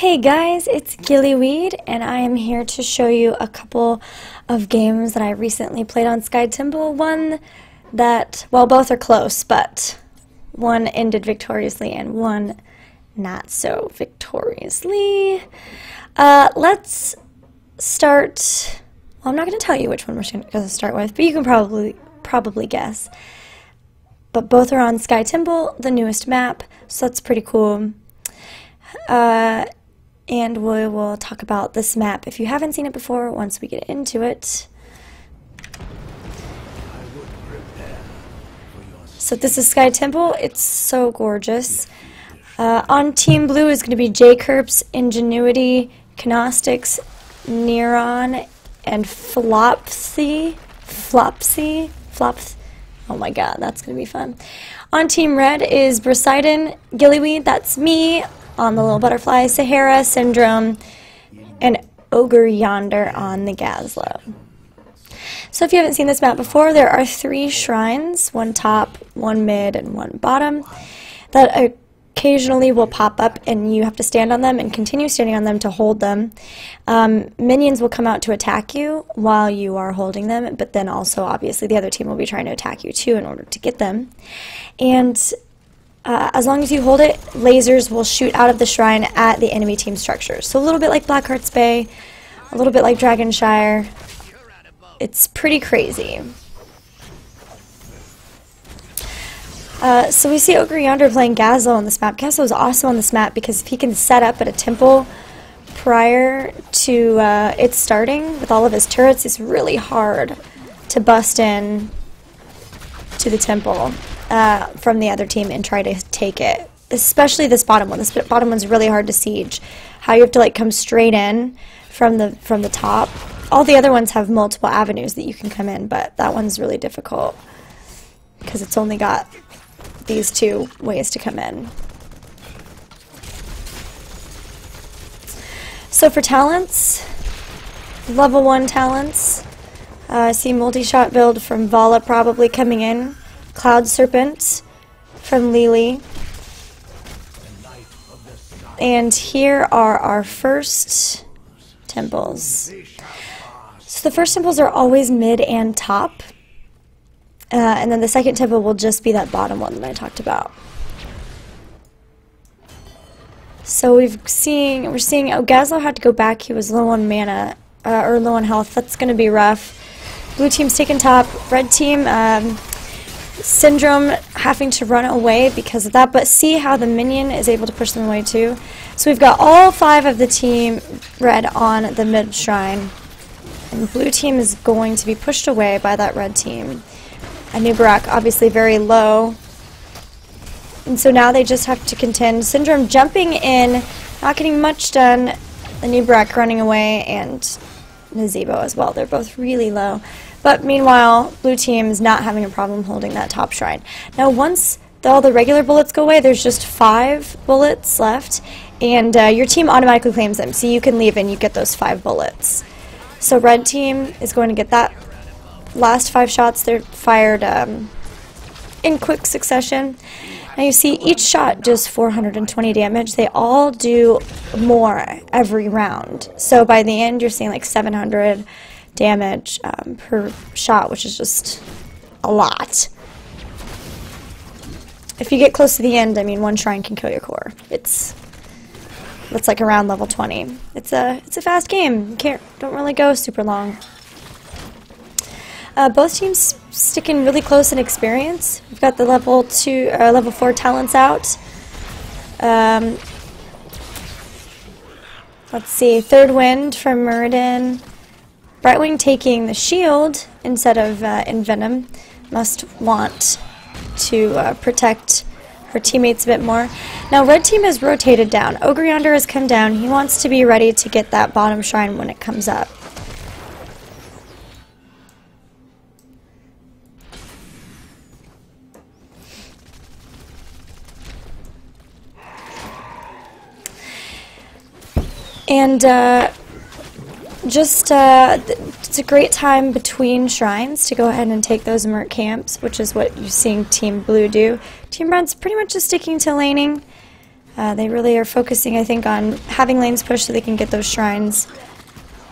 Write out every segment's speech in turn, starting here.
Hey guys, it's Gilly and I am here to show you a couple of games that I recently played on Sky Temple. One that, well, both are close, but one ended victoriously and one not so victoriously. Let's start, well, I'm not going to tell you which one we're going to start with, but you can probably guess. But both are on Sky Temple, the newest map, so that's pretty cool. And we will talk about this map if you haven't seen it before once we get into it. So this is Sky Temple. It's so gorgeous. On Team Blue is going to be J-Kerps, Ingenuity, Canostics, Neuron, and Flopsy. Oh my god, that's going to be fun. On Team Red is Briseidon, Gilly, that's me, on the little butterfly, Sahara, Syndrome, and Ogre Yonder on the Gazlo. So if you haven't seen this map before, there are 3 shrines, one top, one mid, and one bottom, that occasionally will pop up and you have to stand on them and continue standing on them to hold them. Minions will come out to attack you while you are holding them, but then also obviously the other team will be trying to attack you too in order to get them. And as long as you hold it, lasers will shoot out of the shrine at the enemy team structures. So a little bit like Blackheart's Bay, a little bit like Dragonshire. It's pretty crazy. So we see Ogre Yonder playing Gazlo on this map. Gazlo is awesome on this map because if he can set up at a temple prior to it starting with all of his turrets, it's really hard to bust in to the temple from the other team and try to take it. Especially this bottom one. This bottom one's really hard to siege. How you have to like come straight in from the top. All the other ones have multiple avenues that you can come in, but that one's really difficult because it's only got these 2 ways to come in. So for talents, level 1 talents, I see multi-shot build from Vala probably coming in, Cloud Serpent from Lily, and here are our first temples. So the first temples are always mid and top. And then the second temple will just be that bottom one that I talked about. So we're seeing Gazlo had to go back. He was low on mana, or low on health. That's going to be rough. Blue team's taking top. Red team, Syndrome having to run away because of that. But see how the minion is able to push them away too. So we've got all 5 of the team red on the mid shrine. And blue team is going to be pushed away by that red team. Anubarak obviously very low. And so now they just have to contend. Syndrome jumping in, not getting much done. Anubarak running away, and Nazebo as well. They're both really low. But meanwhile, blue team is not having a problem holding that top shrine. Now once all the regular bullets go away, there's just 5 bullets left. And your team automatically claims them. So you can leave and you get those 5 bullets. So red team is going to get that last 5 shots. They're fired in quick succession. Now you see each shot does 420 damage. They all do more every round. So by the end you're seeing like 700 damage per shot, which is just a lot. If you get close to the end, I mean, 1 shrine can kill your core. It's like around level 20. It's a fast game. Don't really go super long. Both teams sticking really close in experience. We've got the level 4 talents out. Let's see, Third Wind from Muradin. Brightwing taking the shield instead of Envenom. Must want to protect her teammates a bit more. Now red team has rotated down. Ogre Yonder has come down. He wants to be ready to get that bottom shrine when it comes up. And it's a great time between shrines to go ahead and take those merc camps, which is what you're seeing Team Blue do. Team Red's pretty much just sticking to laning. They really are focusing, I think, on having lanes pushed so they can get those shrines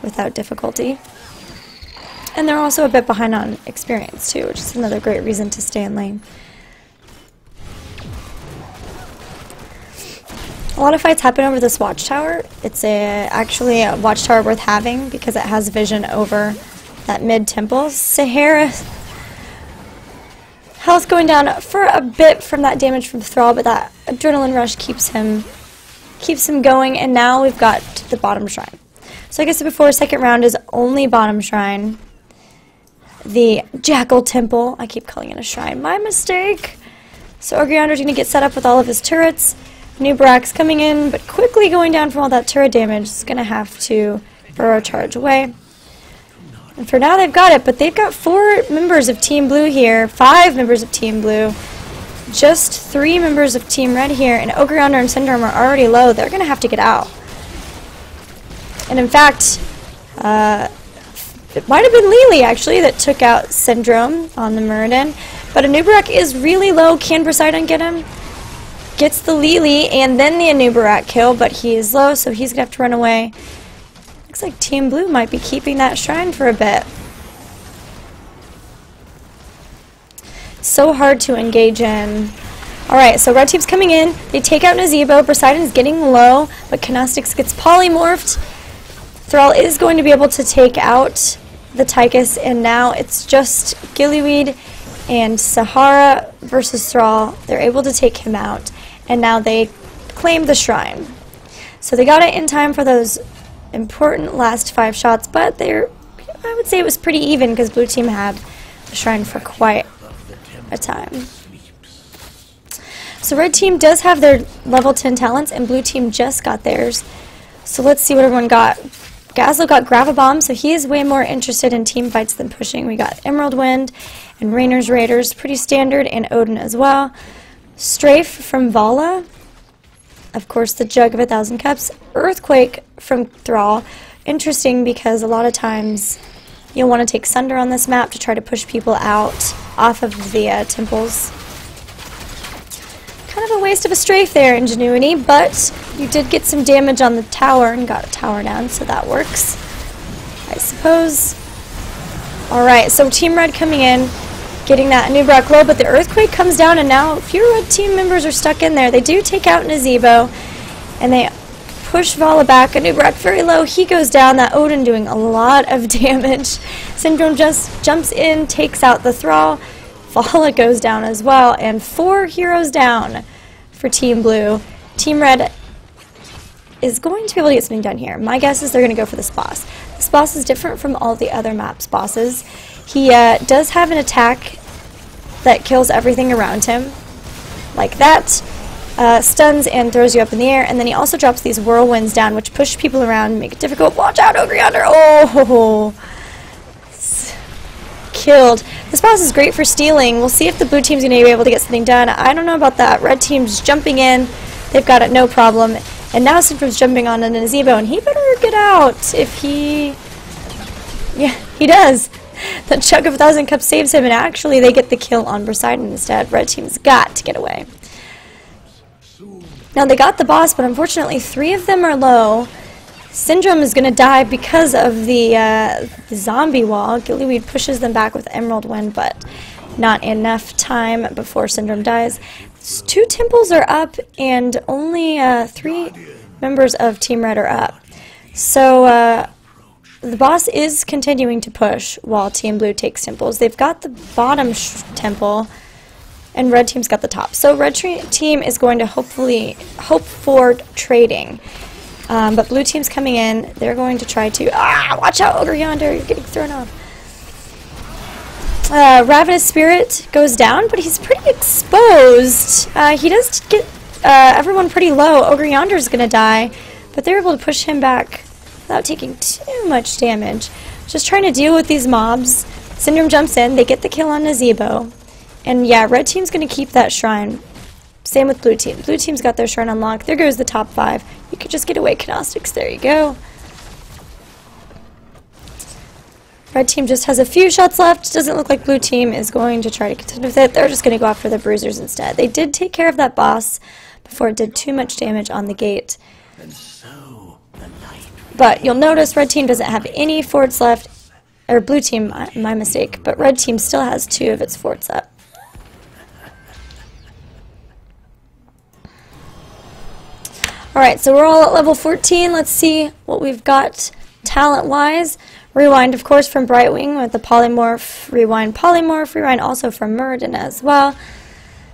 without difficulty. And they're also a bit behind on experience too, which is another great reason to stay in lane. A lot of fights happen over this watchtower. It's actually a watchtower worth having because it has vision over that mid temple. Sahara health going down for a bit from that damage from Thrall, but that adrenaline rush keeps him going, and now we've got the bottom shrine. So like I said before, second round is only bottom shrine. The Jackal Temple. I keep calling it a shrine. My mistake. So Ogreyander's going to get set up with all of his turrets. New Barak's coming in, but quickly going down from all that turret damage. Is going to have to burrow charge away. And for now they've got it, but they've got 4 members of Team Blue here, 5 members of Team Blue, just 3 members of Team Red here, and Ogreyander and Syndrome are already low. They're going to have to get out. And in fact, it might have been Lily actually that took out Syndrome on the Muradin, but Anubarak is really low. Can Poseidon get him? Gets the Lily and then the Anubarak kill, but he is low, so he's going to have to run away. Looks like Team Blue might be keeping that shrine for a bit. So hard to engage in. Alright, so red team's coming in. They take out Nazebo. Poseidon's getting low, but Canastix gets polymorphed. Thrall is going to be able to take out the Tychus, and now it's just Gillyweed and Sahara versus Thrall. They're able to take him out, and now they claim the shrine. So they got it in time for those important last 5 shots, but I would say it was pretty even because blue team had the shrine for quite a time. So red team does have their level 10 talents, and blue team just got theirs. So let's see what everyone got. Gazlo got Gravabomb, so he is way more interested in team fights than pushing. We got Emerald Wind and Rainer's Raiders, pretty standard, and Odin as well. Strafe from Vala. Of course, the Jug of 1,000 Cups. Earthquake from Thrall. Interesting because a lot of times you'll want to take Sunder on this map to try to push people out off of the temples. Kind of a waste of a strafe there, Ingenuity, but you did get some damage on the tower and got a tower down, so that works, I suppose. Alright, so Team Red coming in, getting that Anubarak low, but the Earthquake comes down, and now a few red team members are stuck in there. They do take out Nazebo, and they push Vala back. Anubarak very low, he goes down. That Odin doing a lot of damage. Syndrome just jumps in, takes out the Thrall. Vala goes down as well, and 4 heroes down for Team Blue. Team Red is going to be able to get something done here. My guess is they're going to go for this boss. This boss is different from all the other maps bosses. He does have an attack that kills everything around him, like that, stuns and throws you up in the air, and then he also drops these whirlwinds down, which push people around and make it difficult. Watch out, Ogreyander! Oh! Killed. This boss is great for stealing. We'll see if the blue team's going to be able to get something done. I don't know about that. Red team's jumping in. They've got it no problem. And now Syndrome's jumping on an Nazebo, and he better get out if he... Yeah, he does. The Chug of 1,000 Cups saves him, and actually they get the kill on Poseidon instead. Red team's got to get away. Now they got the boss, but unfortunately 3 of them are low. Syndrome is going to die because of the zombie wall. Gillyweed pushes them back with Emerald Wind, but not enough time before Syndrome dies. 2 temples are up, and only 3 members of Team Red are up. So the boss is continuing to push while Team Blue takes temples. They've got the bottom temple, and red team's got the top. So red team is going to hopefully hope for trading. But blue team's coming in. They're going to try to... watch out, Ogreyander! You're getting thrown off. Ravenous Spirit goes down, but he's pretty exposed. He does get everyone pretty low. Ogreyander's going to die, but they're able to push him back without taking too much damage. Just trying to deal with these mobs. Syndrome jumps in. They get the kill on Nazebo. And yeah, red team's going to keep that shrine. Same with blue team. Blue team's got their shrine unlocked. There goes the top 5. You could just get away, Canastix. There you go. Red team just has a few shots left. Doesn't look like blue team is going to try to contend with it. They're just going to go after the bruisers instead. They did take care of that boss, before it did too much damage on the gate. But you'll notice red team doesn't have any forts left, or blue team, my mistake, but red team still has 2 of its forts up. Alright, so we're all at level 14. Let's see what we've got talent-wise. Rewind, of course, from Brightwing with the Polymorph. Rewind also from Muradin as well.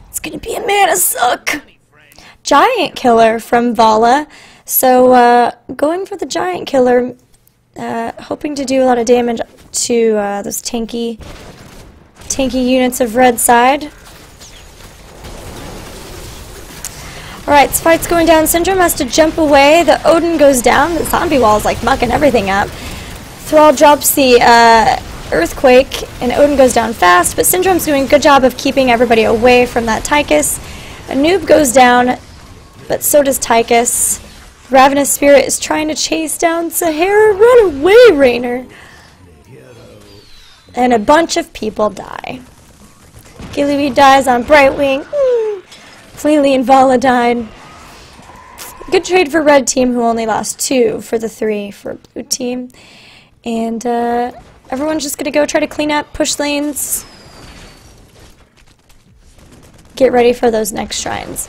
It's going to be a mana suck. Giant Killer from Vala. So, going for the Giant Killer, hoping to do a lot of damage to those tanky units of red side. Alright, this fight's going down. Syndrome has to jump away. The Odin goes down. The zombie wall is like mucking everything up. Thrall drops the Earthquake, and Odin goes down fast, but Syndrome's doing a good job of keeping everybody away from that Tychus. A noob goes down, but so does Tychus. Ravenous Spirit is trying to chase down Sahara. Run away, Rainer! And a bunch of people die. Gilly dies on Brightwing. Fleely and Vala died. Good trade for red team, who only lost 2 for the 3 for blue team. And everyone's just going to go try to clean up, push lanes, get ready for those next shrines.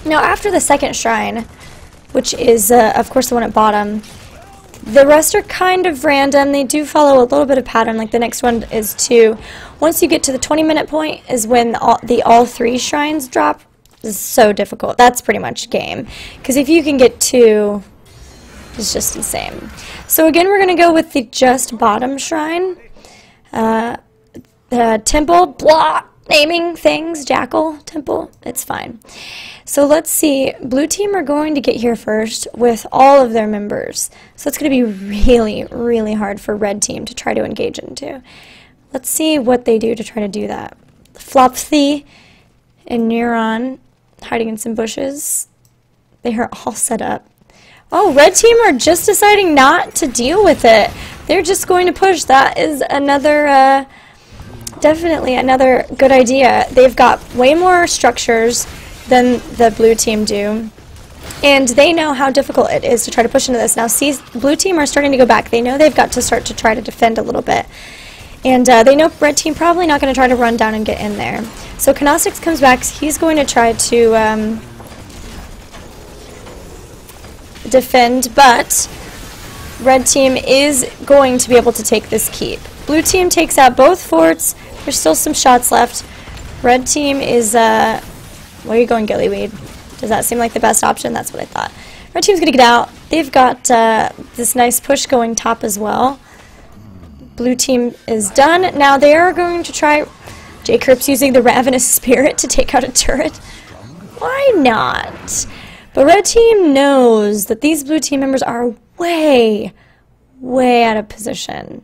Now, after the second shrine, which is, of course, the one at bottom, the rest are kind of random. They do follow a little bit of pattern, like the next one is 2. Once you get to the 20-minute point is when all 3 shrines drop. This is so difficult. That's pretty much game. Because if you can get 2, it's just insane. So again, we're going to go with the just bottom shrine. The temple, blah, naming things, Jackal, temple, it's fine. So let's see, blue team are going to get here first with all of their members. So it's going to be really, really hard for red team to try to engage into. Let's see what they do to try to do that. Flopthy and Neuron hiding in some bushes. They are all set up. Oh, red team are just deciding not to deal with it. They're just going to push. That is another, definitely another good idea. They've got way more structures than the blue team do. And they know how difficult it is to try to push into this. Now, see, blue team are starting to go back. They know they've got to start to try to defend a little bit. And they know red team probably not going to try to run down and get in there. So Canostix comes back. He's going to try to defend, but red team is going to be able to take this keep. Blue team takes out both forts. There's still some shots left. Red team is, where are you going, Gillyweed? Does that seem like the best option? That's what I thought. Red team's going to get out. They've got this nice push going top as well. Blue team is done. Now they are going to try... J-Crip's using the Ravenous Spirit to take out a turret. Why not? But red team knows that these blue team members are way, way out of position.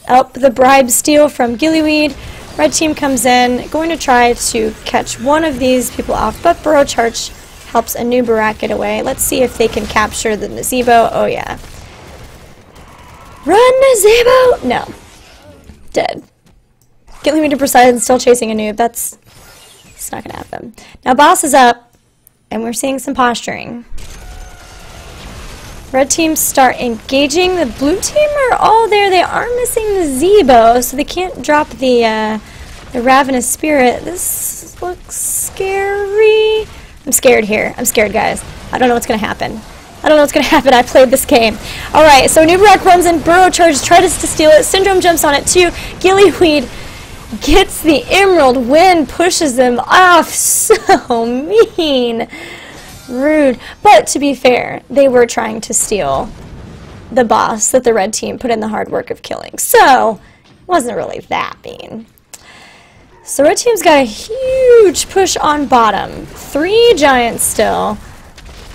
Up the bribe steal from Gillyweed. Red team comes in, going to try to catch one of these people off, but Burrow Charge helps a new Barak get away. Let's see if they can capture the Nazebo. Oh yeah. Run, Nazebo! No. Dead. Gillyweed to Poseidon still chasing a noob. It's not going to happen. Now boss is up, and we're seeing some posturing. Red team start engaging. The blue team are all there. They are missing the Zebo, so they can't drop the Ravenous Spirit. This looks scary. I'm scared here. I'm scared, guys. I don't know what's going to happen. I don't know what's going to happen. I played this game. Alright, so Nubarak runs in. Burrow Charge tries to steal it. Syndrome jumps on it too. Gillyweed gets the Emerald. Wind pushes them off. So mean. Rude. But to be fair, they were trying to steal the boss that the red team put in the hard work of killing. So, it wasn't really that mean. So red team's got a huge push on bottom. 3 giants still.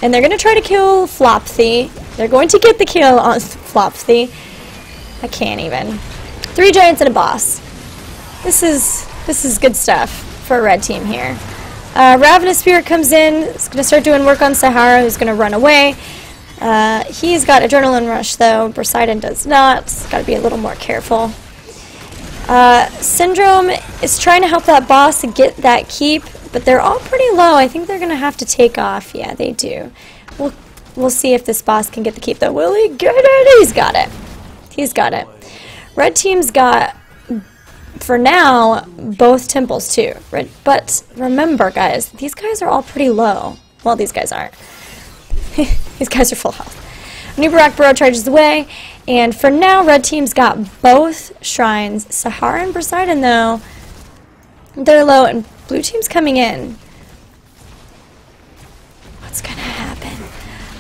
And they're going to try to kill Flopthy. They're going to get the kill on Flopthy. I can't even. 3 giants and a boss. This is good stuff for a red team here. Ravenous Spirit comes in. It's going to start doing work on Sahara, who's going to run away. He's got Adrenaline Rush, though. Poseidon does not. Got to be a little more careful. Syndrome is trying to help that boss get that keep, but they're all pretty low. I think they're going to have to take off. Yeah, they do. We'll see if this boss can get the keep, though. Will he get it? He's got it. He's got it. Red team's got, for now, both temples, too. But remember, guys, these guys are all pretty low. Well, these guys aren't. These guys are full health. New Barak Burrow charges away, and for now, red team's got both shrines. Sahara and Poseidon, though, they're low, and blue team's coming in. What's gonna happen?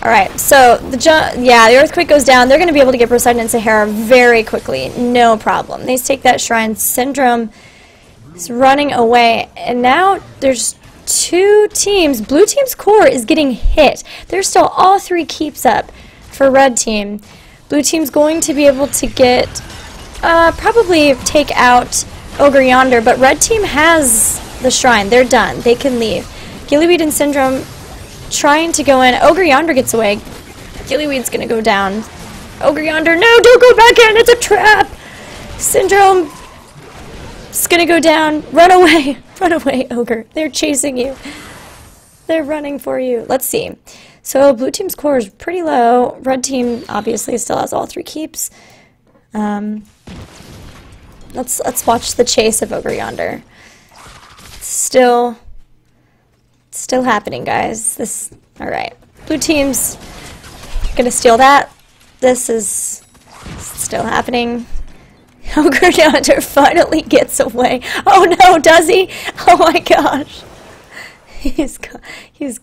Alright, so the earthquake goes down. They're gonna be able to get Poseidon and Sahara very quickly. No problem. They take that shrine. Syndrome is running away, and now there's two teams. Blue team's core is getting hit. There's still all three keeps up for red team. Blue team's going to be able to get, probably take out Ogre Yonder, but red team has the shrine. They're done. They can leave. Gillyweed and Syndrome trying to go in. Ogre Yonder gets away. Gillyweed's gonna go down. Ogre Yonder, no, don't go back in. It's a trap. Syndrome is gonna go down. Run away. Run away, Ogre. They're chasing you. They're running for you. Let's see. So blue team's core is pretty low. Red team obviously still has all three keeps. Let's watch the chase of Ogre Yonder. Still happening, guys. All right. Blue team's gonna steal that. This is still happening. Ogre Yonder finally gets away. Oh no, does he? Oh my gosh. He's good. He's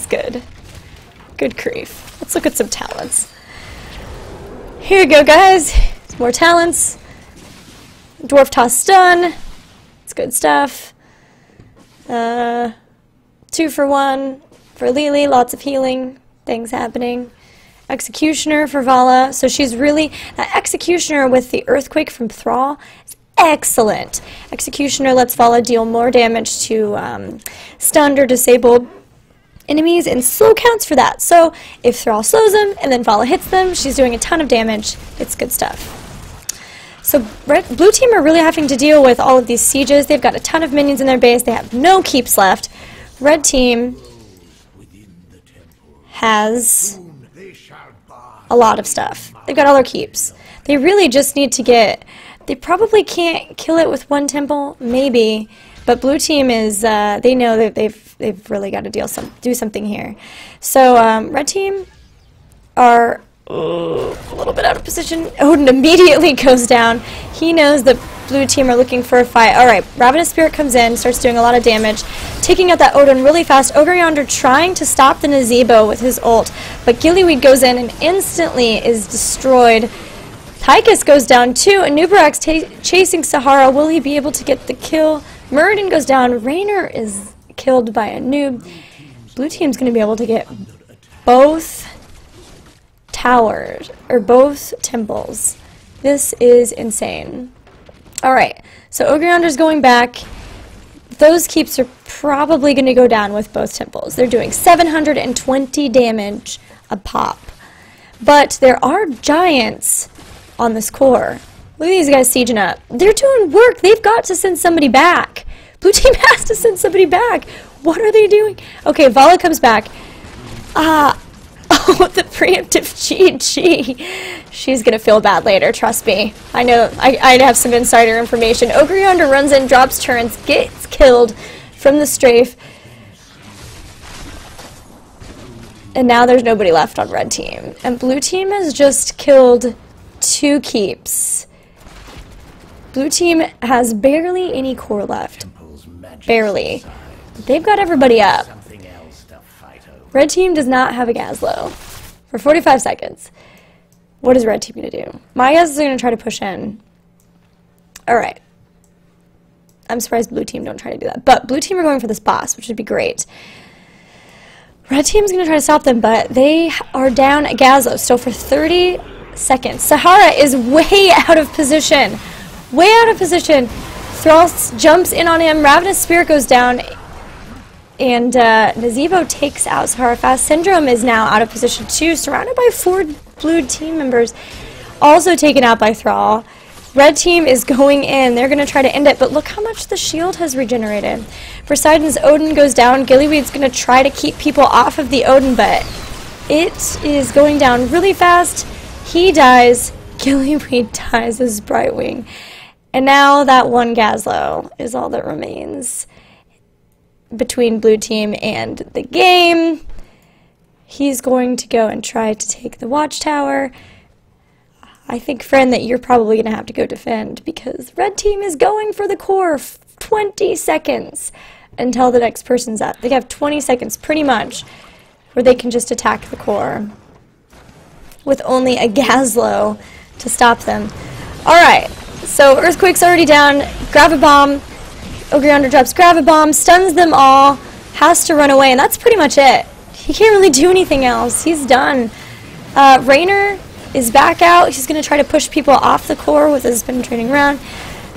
good. Good grief. Let's look at some talents. Here you go, guys. Some more talents. Dwarf Toss Stun. It's good stuff. 2 for 1 for Lily. Lots of healing things happening. Executioner for Vala. So she's really... That Executioner with the Earthquake from Thrall is excellent. Executioner lets Vala deal more damage to stunned or disabled enemies, and slow counts for that. So if Thrall slows them and then Vala hits them, she's doing a ton of damage. It's good stuff. So blue team are really having to deal with all of these sieges. They've got a ton of minions in their base. They have no keeps left. Red team has a lot of stuff. They've got all their keeps. They really just need to get... They probably can't kill it with one temple, maybe. But blue team is... they know that they've really got to do something here. So red team are a little bit out of position. Odin immediately goes down. He knows that blue team are looking for a fight. Alright, Ravenous Spirit comes in, starts doing a lot of damage, taking out that Odin really fast. Ogre Yonder trying to stop the Nazebo with his ult, but Gillyweed goes in and instantly is destroyed. Tychus goes down too, and Nubarak's chasing Sahara. Will he be able to get the kill? Muradin goes down. Raynor is killed by a noob. Blue team's going to be able to get both towers, or both temples. This is insane. Alright, so Ogre Yonder's going back. Those keeps are probably going to go down with both temples. They're doing 720 damage a pop. But there are giants on this core. Look at these guys sieging up. They're doing work. They've got to send somebody back. Blue team has to send somebody back. What are they doing? Okay, Vala comes back. Oh, the preemptive GG. She's going to feel bad later, trust me. I know, I have some insider information. Ogre Yonder runs in, drops turrets, gets killed from the strafe. And now there's nobody left on red team. And blue team has just killed 2 keeps. Blue team has barely any core left. Barely. They've got everybody up. Red team does not have a Gazlo for 45 seconds. What is red team going to do? My guess is they're going to try to push in. Alright. I'm surprised blue team don't try to do that. But blue team are going for this boss, which would be great. Red team's going to try to stop them, but they are down a Gazlo still for 30 seconds. Sahara is way out of position. Way out of position. Thrall jumps in on him. Ravenous Spirit goes down. And Nazebo takes out Sahara fast. Syndrome is now out of position too, surrounded by 4 blue team members. Also taken out by Thrall. Red team is going in. They're going to try to end it, but look how much the shield has regenerated. Poseidon's Odin goes down. Gillyweed's going to try to keep people off of the Odin, but it is going down really fast. He dies. Gillyweed dies as Brightwing. And now that one Gazlo is all that remains between blue team and the game. He's going to go and try to take the watchtower. I think, friend, that you're probably going to have to go defend because red team is going for the core. 20 seconds until the next person's up. They have 20 seconds pretty much where they can just attack the core with only a Gazlo to stop them. Alright, so Earthquake's already down. Gravibomb. Ogre drops Gravibomb, stuns them all, has to run away, and that's pretty much it. He can't really do anything else. He's done. Raynor is back out. He's going to try to push people off the core with his spin training round.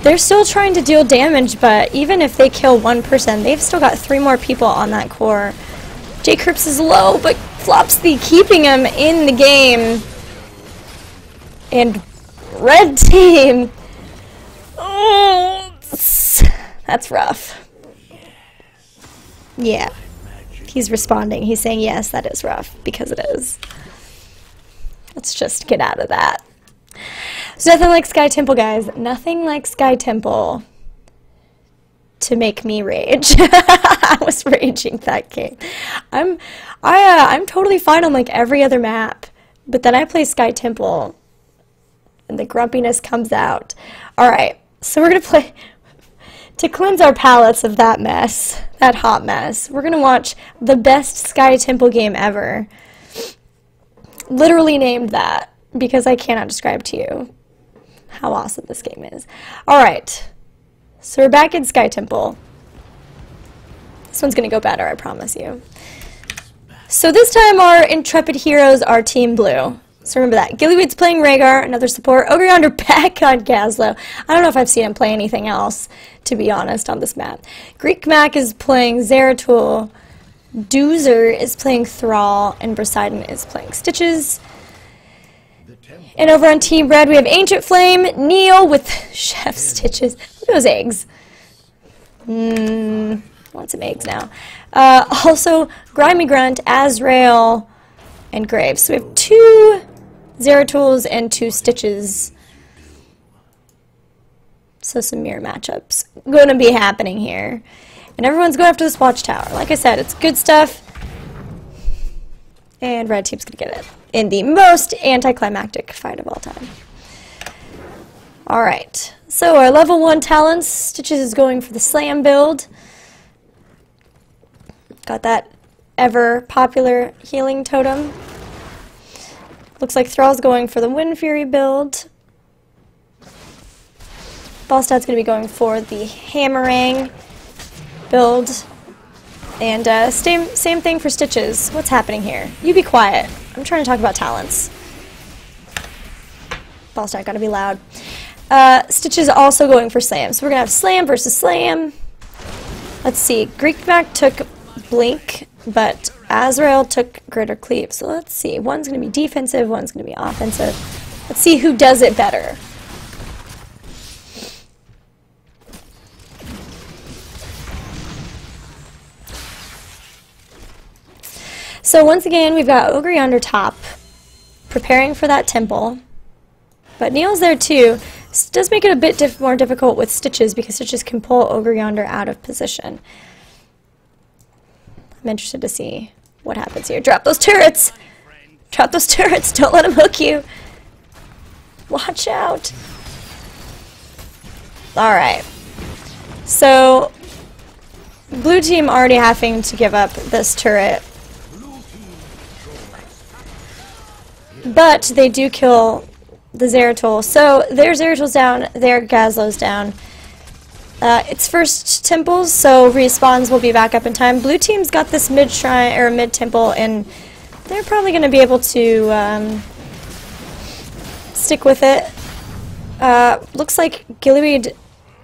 They're still trying to deal damage, but even if they kill one person, they've still got 3 more people on that core. J-Crips is low, but Flopsy keeping him in the game. And red team. Oh, that's rough. Yeah. He's responding. He's saying, yes, that is rough, because it is. Let's just get out of that. There's nothing like Sky Temple, guys. Nothing like Sky Temple to make me rage. I was raging that game. I'm totally fine on like every other map, but then I play Sky Temple, and the grumpiness comes out. All right, so we're gonna play to cleanse our palates of that mess, that hot mess. We're gonna watch the best Sky Temple game ever. Literally named that because I cannot describe to you how awesome this game is. All right. So we're back in Sky Temple. This one's going to go better, I promise you. So this time our intrepid heroes are Team Blue. So remember that. Gillyweed's playing Rhaegar, another support. Ogre Yonder back on Gazlo. I don't know if I've seen him play anything else, to be honest, on this map. Greek Mac is playing Zeratul. Doozer is playing Thrall. And Poseidon is playing Stitches. And over on Team Red, we have Ancient Flame, Neil with Chef Stitches. Look at those eggs. Want some eggs now. Also, Grimy Grunt, Azrael, and Graves. So we have 2 Zeratuls and 2 Stitches. So some mirror matchups going to be happening here. And everyone's going after this watchtower. Like I said, it's good stuff. And red team's going to get it in the most anticlimactic fight of all time. Alright, so our level 1 talents, Stitches is going for the slam build. Got that ever popular healing totem. Looks like Thrall's going for the Wind Fury build. Ballstad's going to be going for the Hammerang build. And same thing for Stitches. What's happening here? You be quiet. I'm trying to talk about talents. Ballstad gotta be loud. Stitches also going for Slam. So we're gonna have Slam versus Slam. Let's see. Greek Mac took Blink, but Azrael took Greater Cleave. So let's see. One's gonna be defensive, one's gonna be offensive. Let's see who does it better. So once again, we've got Ogre Yonder top, preparing for that temple. But Neil's there too. This does make it a bit more difficult with Stitches because Stitches can pull Ogre Yonder out of position. I'm interested to see what happens here. Drop those turrets! Drop those turrets! Don't let them hook you! Watch out! Alright. So, blue team already having to give up this turret. But they do kill the Zeratul. So their Zeratul's down, their Gazlo's down. It's first temples, so respawns will be back up in time. Blue team's got this mid shrine or mid temple, and they're probably going to be able to stick with it. Looks like Gillyweed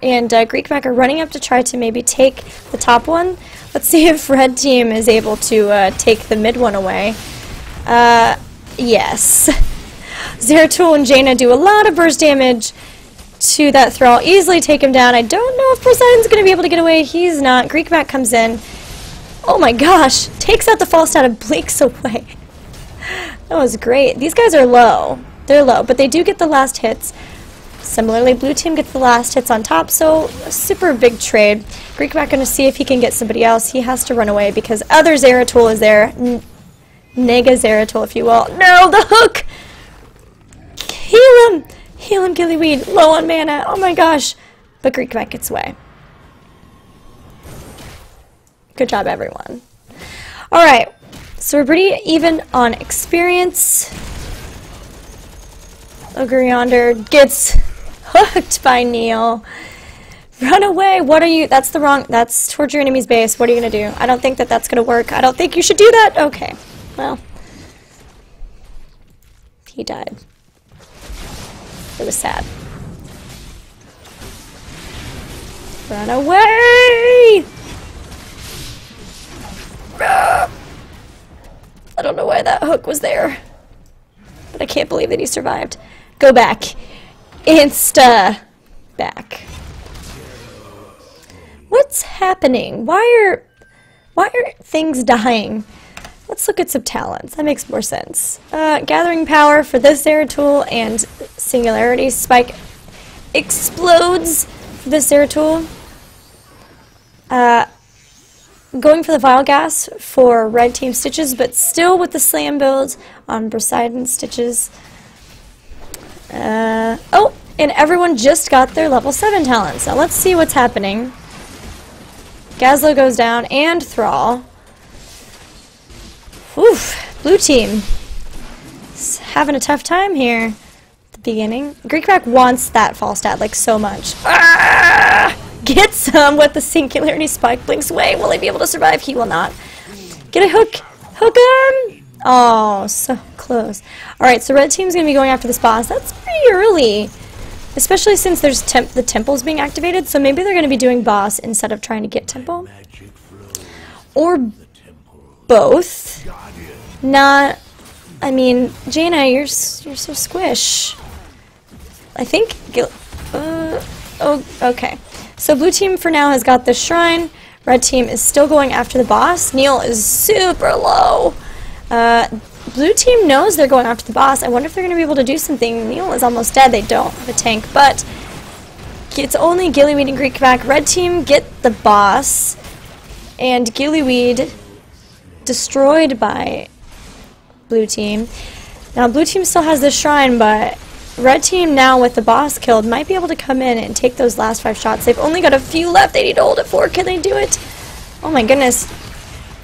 and Greek Mac are running up to try to maybe take the top one. Let's see if red team is able to take the mid one away. Yes. Zeratul and Jaina do a lot of burst damage to that Thrall. Easily take him down. I don't know if Poseidon's going to be able to get away. He's not. Greek Mac comes in. Oh my gosh. Takes out the false stat and blinks away. That was great. These guys are low. They're low, but they do get the last hits. Similarly, blue team gets the last hits on top, so a super big trade. Greek Mac going to see if he can get somebody else. He has to run away because other Zeratul is there. Nega Zeratul, if you will. No, the hook! Heal him! Heal him, Gillyweed. Low on mana. Oh my gosh. But Greek Mac gets away. Good job, everyone. Alright, so we're pretty even on experience. Ogre yonder gets hooked by Neil. Run away. What are you? That's the wrong. That's towards your enemy's base. What are you going to do? I don't think that that's going to work. I don't think you should do that. Okay. Well. He died. It was sad. Run away! I don't know why that hook was there. But I can't believe that he survived. Go back. Insta back. What's happening? Why are things dying? Let's look at some talents. That makes more sense. Gathering power for this Zeratul and Singularity Spike explodes for this Zeratul. Going for the Vile Gas for red team Stitches, but still with the Slam build on Poseidon Stitches. Oh, and everyone just got their level 7 talents. Now let's see what's happening. Gazlo goes down and Thrall. Oof, blue team is having a tough time here at the beginning. Greek Mac wants that false stat like so much. Ah! Get some with the Singularity Spike blinks away. Will he be able to survive? He will not. Get a hook. Hook him! Oh, so close. Alright, so red team's going to be going after this boss. That's pretty early. Especially since there's the temple's being activated, so maybe they're going to be doing boss instead of trying to get temple. Or both. Not, I mean, Jaina, you're so squish. I think, oh, okay. So blue team for now has got the shrine. Red team is still going after the boss. Neil is super low. Blue team knows they're going after the boss. I wonder if they're going to be able to do something. Neil is almost dead. They don't have a tank, but it's only Gillyweed and Greek Mac. Red team get the boss, and Gillyweed destroyed by blue team. Now blue team still has the shrine, but red team now with the boss killed might be able to come in and take those last 5 shots. They've only got a few left. They need to hold it for. Can they do it? Oh my goodness.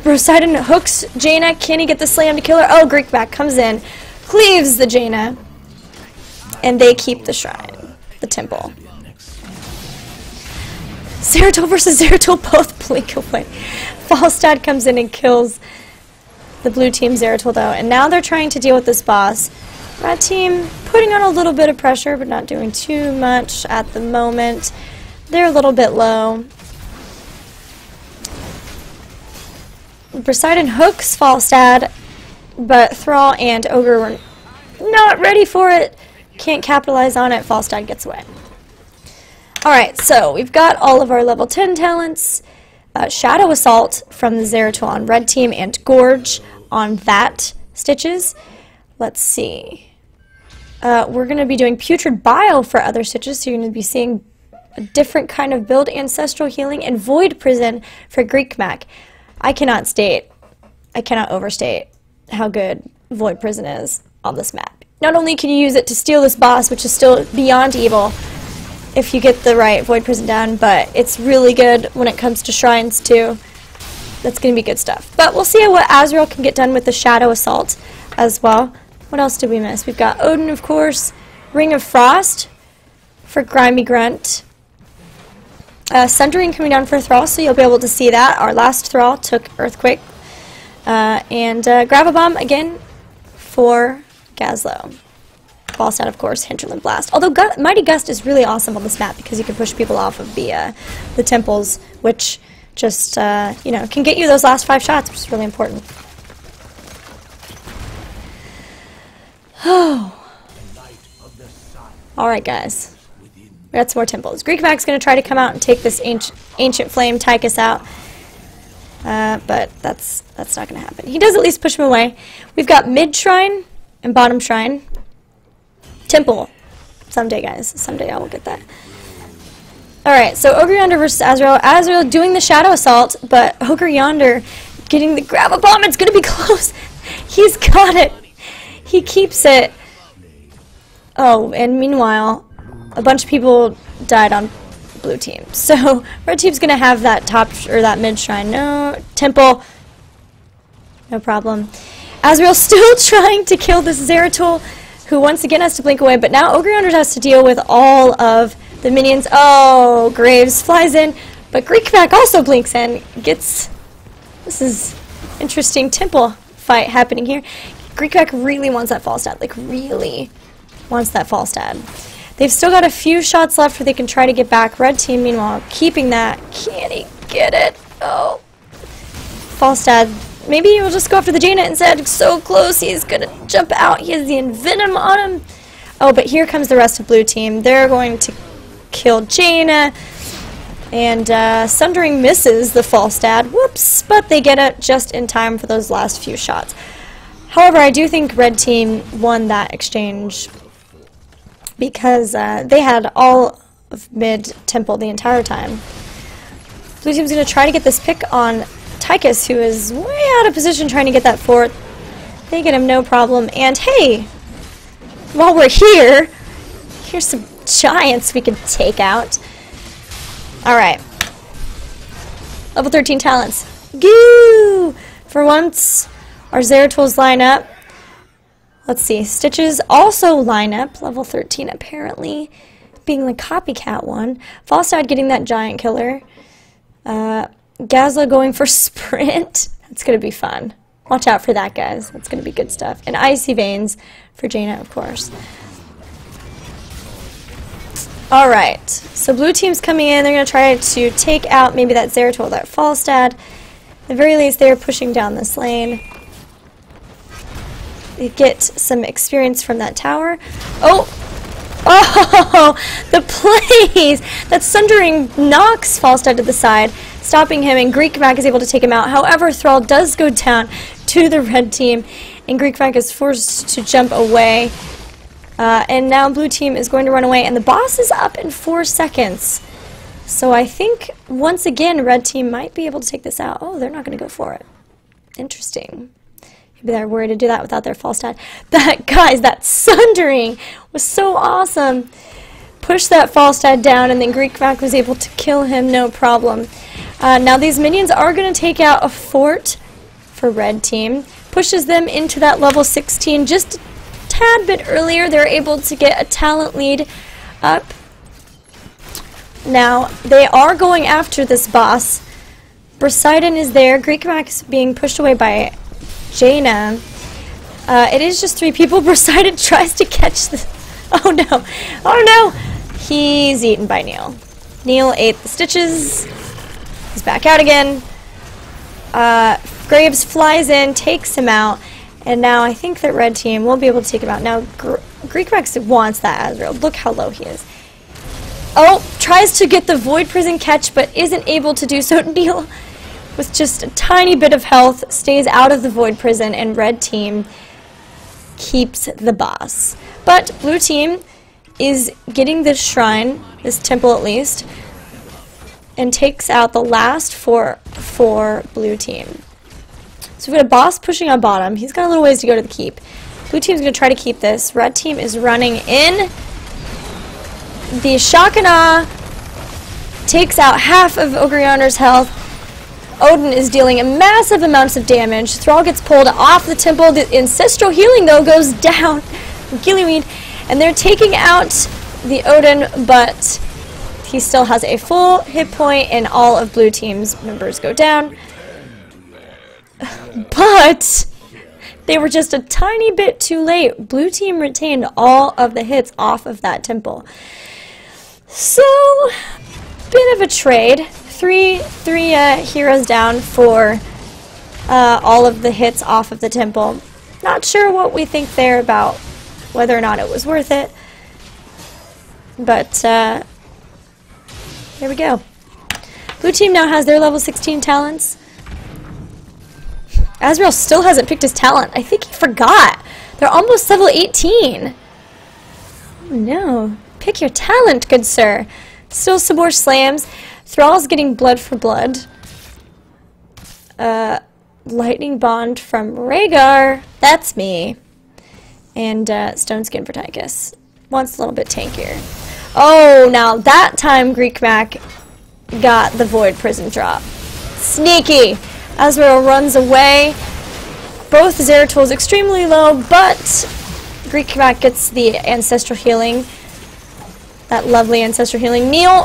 Poseidon hooks Jaina. Can he get the slam to kill her? Oh, Greek Mac comes in, cleaves the Jaina, and they keep the shrine, the temple. Zeratul versus Zeratul both blink away. Falstad comes in and kills the blue team Zeratul though, and now they're trying to deal with this boss. Red team putting on a little bit of pressure, but not doing too much at the moment. They're a little bit low. Poseidon hooks Falstad, but Thrall and Ogre were not ready for it. Can't capitalize on it. Falstad gets away. Alright, so we've got all of our level 10 talents. Shadow Assault from the Zeratul on red team and Gorge on that Stitches. Let's see. We're going to be doing Putrid Bile for other Stitches, so you're going to be seeing a different kind of build. Ancestral Healing and Void Prison for Greek Mac. I cannot overstate how good Void Prison is on this map. Not only can you use it to steal this boss, which is still beyond evil if you get the right Void Prison down, but it's really good when it comes to shrines too. That's going to be good stuff. But we'll see what Azrael can get done with the Shadow Assault as well. What else did we miss? We've got Odin, of course. Ring of Frost for Grimy Grunt. Sundering coming down for Thrall, so you'll be able to see that. Our last Thrall took Earthquake. And Gravabomb again for Gazlo. Falstad, of course, Hinterland Blast. Although Mighty Gust is really awesome on this map because you can push people off of the temples, which just, you know, can get you those last 5 shots, which is really important. Oh. Alright, guys. We got some more temples. Greekback's going to try to come out and take this ancient flame Tychus out. But that's not going to happen. He does at least push him away. We've got mid shrine and bottom shrine. Temple. Someday, guys. Someday I will get that. Alright, so Ogre Yonder versus Azrael. Azrael doing the Shadow Assault, but Ogre Yonder getting the Grab a Bomb. It's going to be close. He's got it. He keeps it. Oh, and meanwhile, a bunch of people died on blue team. So red team's going to have that top or that mid shrine. No, temple. No problem. Azrael still trying to kill this Zeratul, who once again has to blink away, but now Ogre Yonder has to deal with all of the minions. Oh, Graves flies in, but Greekback also blinks in. This is interesting temple fight happening here. Greekback really wants that fall stat, like really wants that fall stat. They've still got a few shots left where they can try to get back. Red team, meanwhile, keeping that. Can he get it? Oh. Fall stat. Maybe he'll just go after the Jaina instead. So close, he's gonna jump out. He has the Envenom on him. Oh, but here comes the rest of blue team. They're going to kill Jaina, and Sundering misses the false stat. Whoops, but they get it just in time for those last few shots. However, I do think red team won that exchange because they had all of mid temple the entire time. Blue team's going to try to get this pick on Tychus, who is way out of position trying to get that fourth. They get him no problem, and hey, while we're here, here's some giants we can take out. Alright. Level 13 talents. Goo! For once, our Zeratools line up. Let's see. Stitches also line up. Level 13 apparently. Being the copycat one. Falstad getting that giant killer. Gazla going for sprint. That's going to be fun. Watch out for that, guys. That's going to be good stuff. And Icy Veins for Jaina, of course. Alright, so blue team's coming in. They're going to try to take out maybe that Zeratul, that Falstad. At the very least, they're pushing down this lane. They get some experience from that tower. Oh! Oh! The plays! That Sundering knocks Falstad to the side, stopping him, and Greekback is able to take him out. However, Thrall does go down to the red team, and Greekback is forced to jump away. And now blue team is going to run away, and the boss is up in 4 seconds. So I think, once again, red team might be able to take this out. Oh, they're not going to go for it. Interesting. Maybe they're worried to do that without their false stat. That, guys, that Sundering was so awesome. Push that false stat down, and then Greekback was able to kill him, no problem. Now these minions are going to take out a fort for red team. Pushes them into that level 16 just tad bit earlier. They're able to get a talent lead up. Now, they are going after this boss. Poseidon is there. Greekback is being pushed away by Jaina. It is just 3 people. Poseidon tries to catch the... Oh no. Oh no! He's eaten by Neil. Neil ate the stitches. He's back out again. Graves flies in, takes him out. And now I think that red team will be able to take him out. Now, Greekback wants that Azrael. Look how low he is. Oh, tries to get the Void Prison catch, but isn't able to do so. Neil, with just a tiny bit of health, stays out of the Void Prison, and red team keeps the boss. But blue team is getting this shrine, this temple at least, and takes out the last for blue team. So we've got a boss pushing on bottom. He's got a little ways to go to the keep. Blue team's going to try to keep this. Red team is running in. The Shock and Awe takes out half of Ogre Yonder's health. Odin is dealing massive amounts of damage. Thrall gets pulled off the temple. The ancestral healing, though, goes down. Gillyweed. And they're taking out the Odin, but he still has a full hit point, and all of blue team's members go down. But they were just a tiny bit too late. Blue team retained all of the hits off of that temple. So, bit of a trade. Three heroes down for all of the hits off of the temple. Not sure what we think there about whether or not it was worth it. But There we go. Blue team now has their level 16 talents. Azrael still hasn't picked his talent. I think he forgot. They're almost level 18. Oh no. Pick your talent, good sir. Still some more slams. Thrall's getting blood for blood. Lightning Bond from Rhaegar. That's me. And Stone Skin for Tychus. Wants a little bit tankier. Oh, now that time Greek Mac got the Void Prison drop. Sneaky! Azrael runs away. Both Zeratools extremely low, but Greek Mac gets the Ancestral Healing. That lovely Ancestral Healing. Neil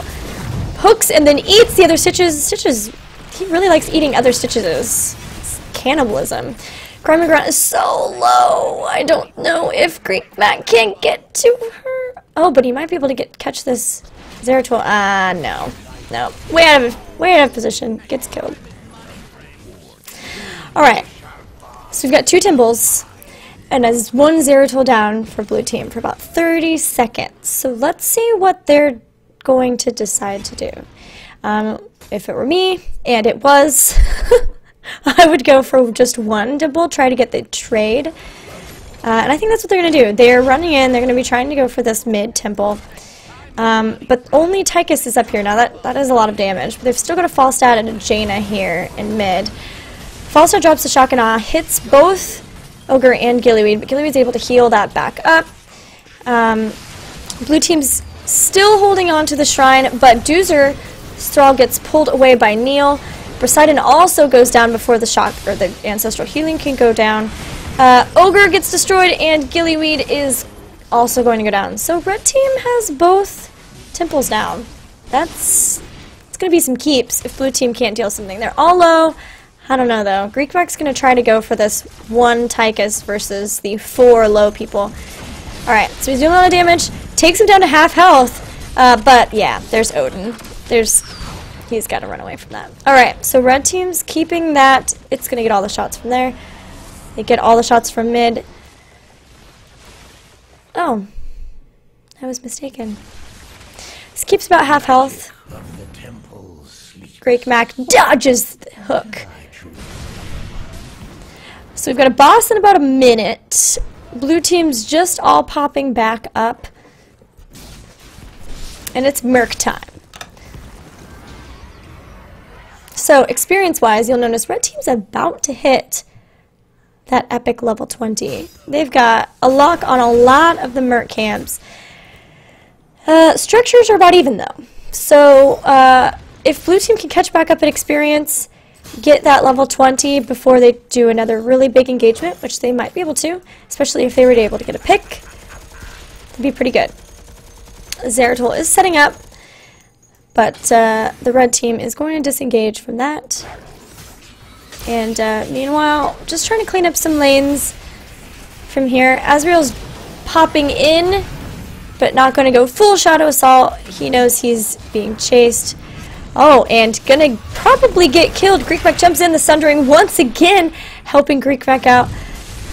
hooks and then eats the other Stitches. Stitches, he really likes eating other Stitches. It's cannibalism. Crime and Grunt is so low. I don't know if Greek Mac can get to her. Oh, but he might be able to catch this Zeratool. No. No. Way out of position. Gets killed. Alright. So we've got 2 Timbals. And as 1 Zeratool down for blue team for about 30 seconds. So let's see what they're going to decide to do. If it were me, and it was, I would go for just 1 Dimple, try to get the trade. And I think that's what they're going to do. They're running in, they're going to be trying to go for this mid Temple. But only Tychus is up here. Now that is a lot of damage. But they've still got a Falstad and a Jaina here in mid. Falstad drops the Shock and Awe, hits both Ogre and Gillyweed, but Gillyweed's able to heal that back up. Blue team's still holding on to the shrine, but Doozer Thrall gets pulled away by Neil. Poseidon also goes down before the shock or the ancestral healing can go down. Ogre gets destroyed, and Gillyweed is also going to go down. So red team has both temples down. It's going to be some keeps if blue team can't deal something. They're all low. I don't know, though. Greek Mac's going to try to go for this 1 Tychus versus the 4 low people. Alright, so he's doing a lot of damage. Takes him down to half health. But, yeah, there's Odin. He's got to run away from that. Alright, so red team's keeping that. It's going to get all the shots from there. They get all the shots from mid. Oh. I was mistaken. This keeps about half health. Greek Mac dodges the hook. So we've got a boss in about a minute. Blue team's just all popping back up. And it's Merc time. So experience-wise, you'll notice red team's about to hit that epic level 20. They've got a lock on a lot of the Merc camps. Structures are about even, though. So if blue team can catch back up at experience, get that level 20 before they do another really big engagement, which they might be able to, especially if they were able to get a pick, it'd be pretty good. Zeratool is setting up, but the red team is going to disengage from that. And meanwhile, just trying to clean up some lanes from here. Azrael's popping in, but not going to go full Shadow Assault. He knows he's being chased. Oh, and gonna probably get killed. Greek Mac jumps in, the Sundering once again, helping Greek Mac out.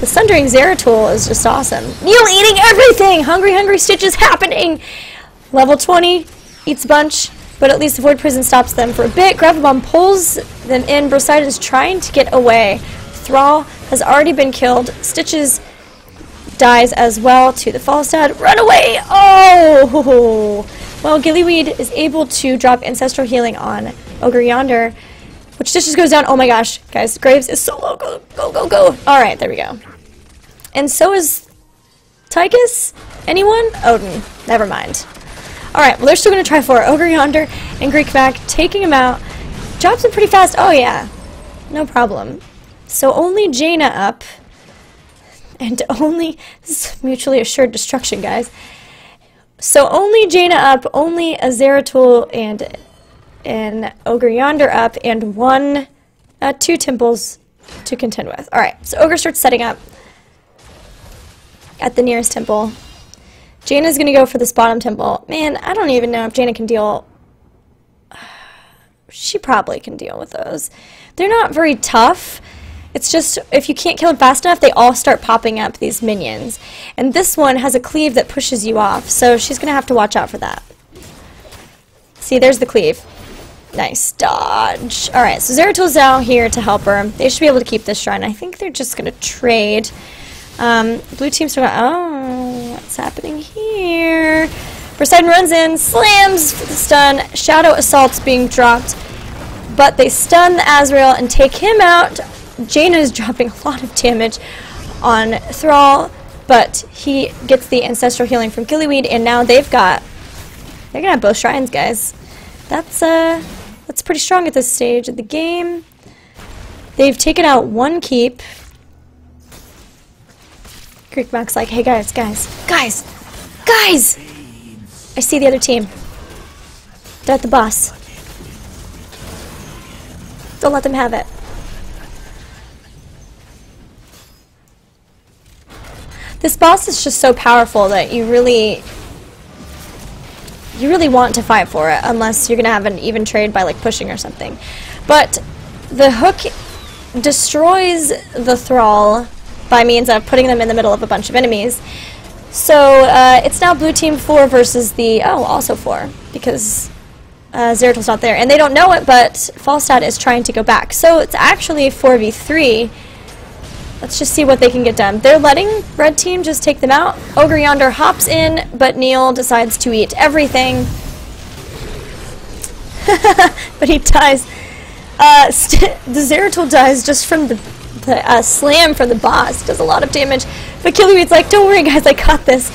The Sundering Zeratool is just awesome. Neil eating everything! Hungry Stitches happening! Level 20, eats a bunch, but at least the Void Prison stops them for a bit. Gravabomb pulls them in. Poseidon's trying to get away. Thrall has already been killed. Stitches dies as well to the Falstad. Run away! Oh! Well, Gillyweed is able to drop Ancestral Healing on Ogre Yonder, which Stitches goes down. Oh my gosh, guys, Graves is so low. Go, go, go, go. Alright, there we go. And so is Tychus? Anyone? Odin. Never mind. Alright, well, they're still going to try for it. Ogre Yonder and Greek Mac taking him out. Drops him pretty fast. Oh, yeah. No problem. So only Jaina up. And only... This is mutually assured destruction, guys. So only Jaina up, only a Zeratool and an Ogre Yonder up, and 2 Temples to contend with. Alright, so Ogre starts setting up at the nearest temple. Jaina's going to go for this bottom temple. Man, I don't even know if Jaina can deal... She probably can deal with those. They're not very tough. It's just, if you can't kill them fast enough, they all start popping up, these minions. And this one has a cleave that pushes you off, so she's going to have to watch out for that. See, there's the cleave. Nice dodge. Alright, so Zeratil's out here to help her. They should be able to keep this shrine. I think they're just going to trade. Blue team's still got... Oh, what's happening here? Poseidon runs in, slams for the stun. Shadow Assault's being dropped. But they stun the Azrael and take him out. Jaina is dropping a lot of damage on Thrall, but he gets the Ancestral Healing from Gillyweed, and now they're gonna have both shrines, guys. That's pretty strong at this stage of the game. They've taken out one keep. Greekback's like, hey guys! I see the other team. They're at the boss. Don't let them have it. This boss is just so powerful that you really want to fight for it, unless you're gonna have an even trade by like pushing or something. But the hook destroys the Thrall by means of putting them in the middle of a bunch of enemies. So it's now blue team 4 versus the also 4, because Zeratil's not there, and they don't know it, but Falstad is trying to go back. So it's actually 4v3. Let's just see what they can get done. They're letting red team just take them out. Ogre Yonder hops in, but Neil decides to eat everything. But he dies. The Zeratil dies just from the slam from the boss. Does a lot of damage. But Gillyweed's like, don't worry guys, I got this.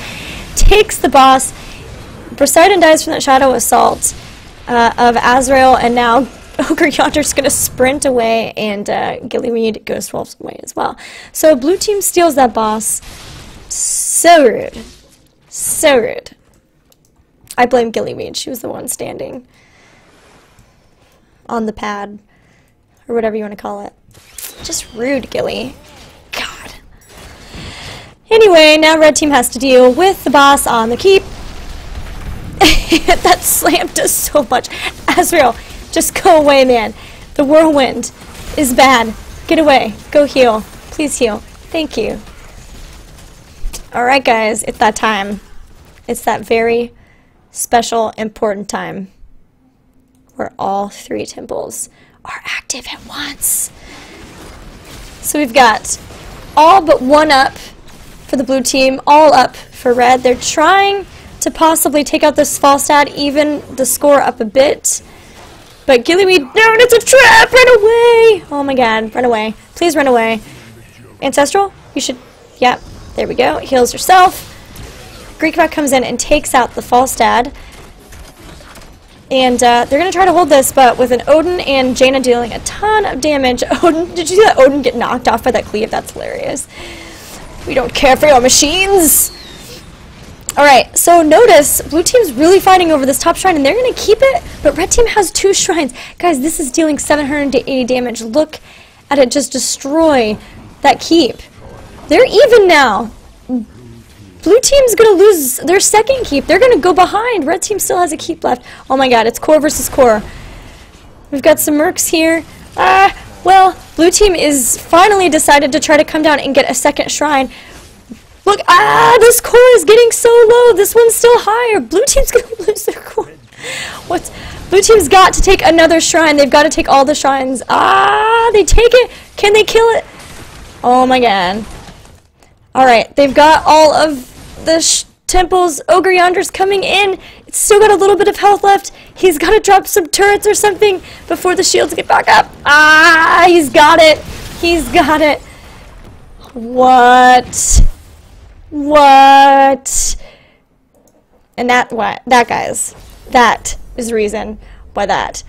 Takes the boss. Poseidon dies from that Shadow Assault of Azrael, and now Ogre Yonder's going to sprint away, and Gillyweed goes 12 away as well. So blue team steals that boss. So rude. So rude. I blame Gillyweed. She was the one standing on the pad, or whatever you want to call it. Just rude, Gilly. God. Anyway, now red team has to deal with the boss on the keep. That slam does so much. Azrael, just go away, man. The whirlwind is bad. Get away. Go heal. Please heal. Thank you. Alright, guys. It's that time. It's that very special, important time where all 3 temples are active at once. So we've got all but 1 up for the blue team, all up for red. They're trying to possibly take out this Falstad, even the score up a bit. But Gillyweed, no, it's a trap! Run away! Oh my god, run away. Please run away. Ancestral? You should... Yep, there we go. Heals yourself. Greekback comes in and takes out the Falstad. And they're going to try to hold this, but with an Odin and Jaina dealing a ton of damage. Odin, did you see that Odin get knocked off by that cleave? That's hilarious. We don't care for your machines! Alright, so notice, blue team's really fighting over this top shrine, and they're going to keep it, but red team has 2 shrines. Guys, this is dealing 780 damage. Look at it just destroy that keep. They're even now. Blue team's going to lose their second keep. They're going to go behind. Red team still has a keep left. Oh my god, it's core versus core. We've got some mercs here. Well, blue team is finally decided to try to come down and get a second shrine. Look, this core is getting so low. This one's still higher. Blue team's going to lose their core. What? Blue team's got to take another shrine. They've got to take all the shrines. They take it. Can they kill it? Oh my god. Alright, they've got all of the temples. Ogre Yonder's coming in. It's still got a little bit of health left. He's got to drop some turrets or something before the shields get back up. He's got it. He's got it. What? What? And that, guys, that is the reason why that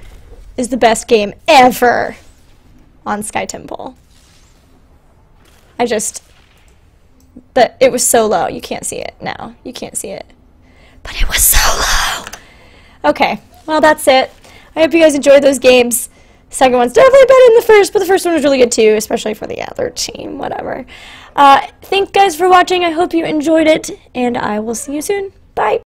is the best game ever on Sky Temple. But it was so low. You can't see it now. You can't see it. But it was so low. Okay, well, that's it. I hope you guys enjoyed those games. The second one's definitely better than the first, but the first one was really good too, especially for the other team, whatever. Thank you guys for watching. I hope you enjoyed it, and I will see you soon. Bye.